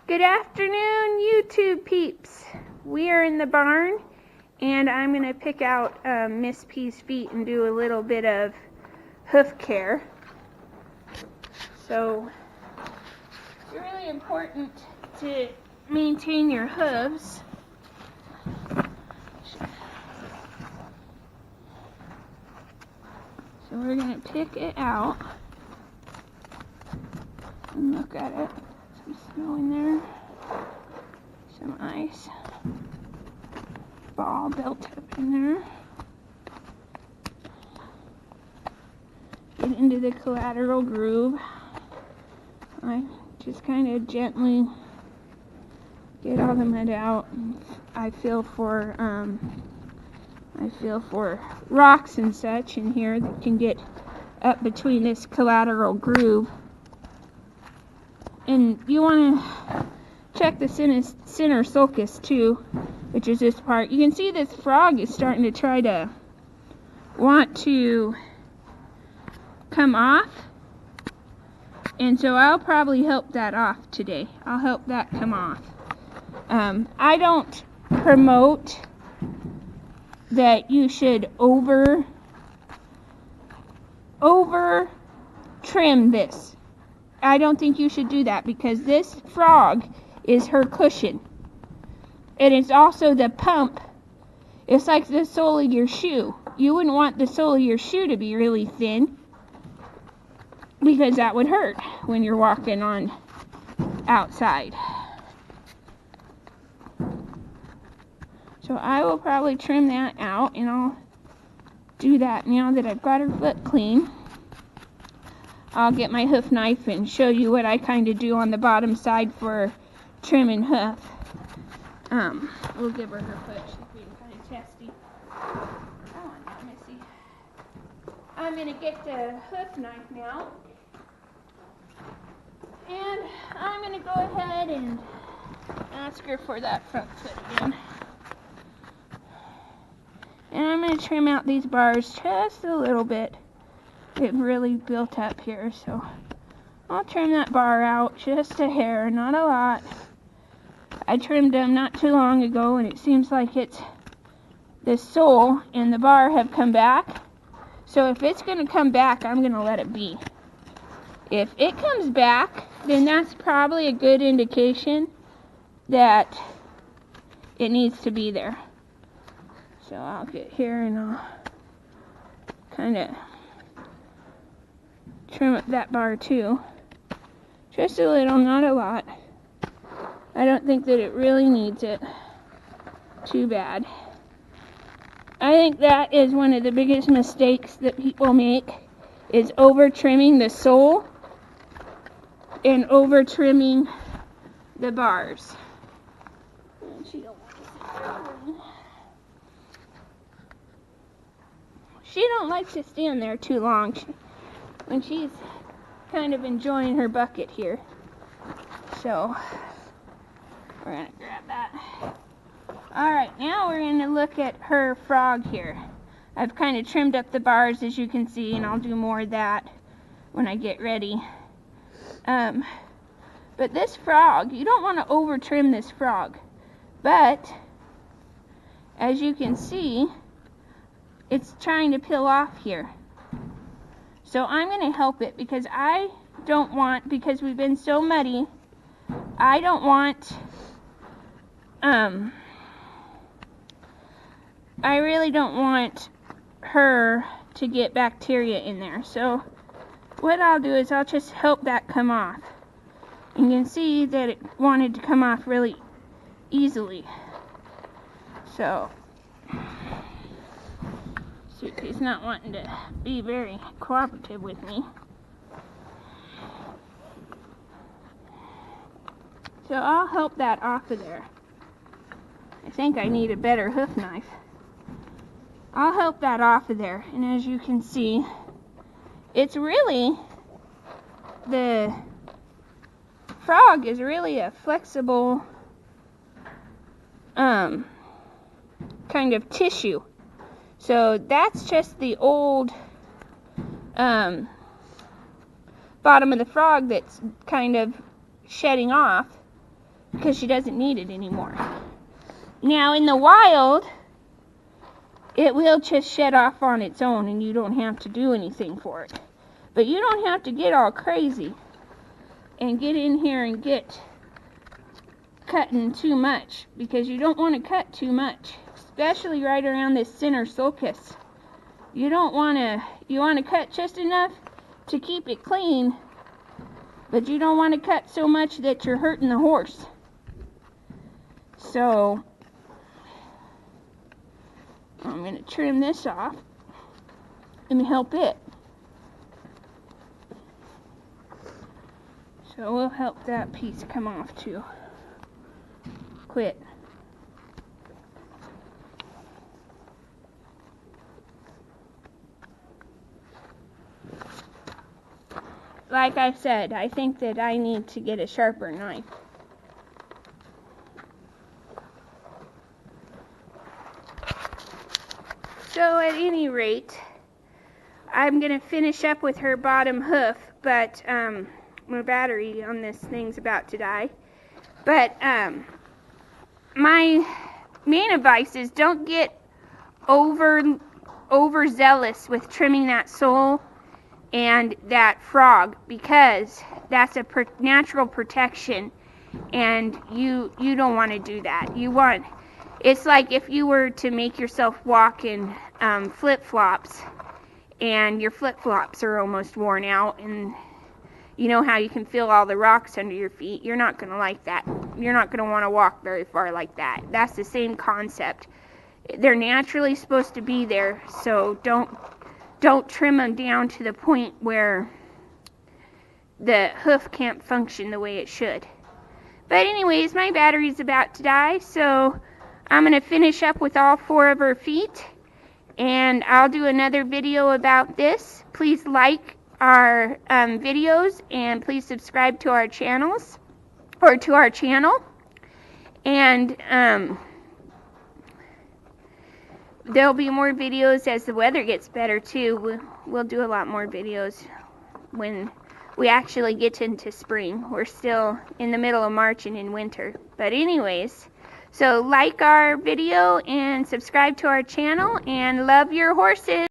Good afternoon, YouTube peeps. We are in the barn, and I'm going to pick out Miss P's feet and do a little bit of hoof care. So, it's really important to maintain your hooves. So we're going to pick it out and look at it. Some snow in there, some ice, ball built up in there. Get into the collateral groove. I just kind of gently get all the mud out. I feel for rocks and such in here that can get up between this collateral groove. And you want to check the center sulcus too, which is this part. You can see this frog is starting to try to want to come off. And so I'll probably help that off today. I'll help that come off. I don't promote that you should over trim this. I don't think you should do that because this frog is her cushion. And it's also the pump. It's like the sole of your shoe. You wouldn't want the sole of your shoe to be really thin because that would hurt when you're walking on outside. So I will probably trim that out, and I'll do that now that I've got her foot clean. I'll get my hoof knife and show you what I kind of do on the bottom side for trimming hoof. We'll give her foot. She's being kind of testy. Come on now, Missy. I'm going to get the hoof knife now. And I'm going to go ahead and ask her for that front foot again. And I'm going to trim out these bars just a little bit. It really built up here, so I'll trim that bar out just a hair, not a lot. I trimmed them not too long ago, and it seems like it's the sole and the bar have come back. So if it's going to come back, I'm going to let it be. If it comes back, then that's probably a good indication that it needs to be there. So I'll get here and I'll kind of trim up that bar too. Just a little, not a lot. I don't think that it really needs it too bad. I think that is one of the biggest mistakes that people make, is over trimming the sole and over trimming the bars. She don't like to stand there too long when she's kind of enjoying her bucket here. So we're going to grab that. Alright, now we're going to look at her frog here. I've kind of trimmed up the bars, as you can see, and I'll do more of that when I get ready. But this frog, you don't want to over trim this frog. But as you can see, it's trying to peel off here. So I'm going to help it because I don't want, because we've been so muddy, I don't want, I really don't want her to get bacteria in there. So what I'll do is I'll just help that come off. You can see that it wanted to come off really easily. So Susie's not wanting to be very cooperative with me. So I'll help that off of there. I think I need a better hoof knife. I'll help that off of there. And as you can see, it's really, the frog is really a flexible kind of tissue. So that's just the old bottom of the frog that's kind of shedding off. because she doesn't need it anymore. Now in the wild, it will just shed off on its own and you don't have to do anything for it. But you don't have to get all crazy and get in here and get cutting too much, because you don't want to cut too much, especially right around this center sulcus. You don't want to, you want to cut just enough to keep it clean, but you don't want to cut so much that you're hurting the horse. So I'm going to trim this off and help it. So we'll help that piece come off too. Quit. Like I said, I think that I need to get a sharper knife. So at any rate, I'm going to finish up with her bottom hoof, but my battery on this thing's about to die. But my main advice is don't get overzealous with trimming that sole and that frog, because that's a natural protection, and you don't want to do that. It's like if you were to make yourself walk in flip-flops, and your flip-flops are almost worn out, and you know how you can feel all the rocks under your feet. You're not going to like that. You're not going to want to walk very far like that. That's the same concept. They're naturally supposed to be there, so don't trim them down to the point where the hoof can't function the way it should. But anyways, my battery's about to die, so I'm going to finish up with all 4 of her feet, and I'll do another video about this. Please like our videos, and please subscribe to our channels, or to our channel. And there'll be more videos as the weather gets better too. We'll do a lot more videos when we actually get into spring. We're still in the middle of March and in winter. But anyways, so like our video and subscribe to our channel, and love your horses.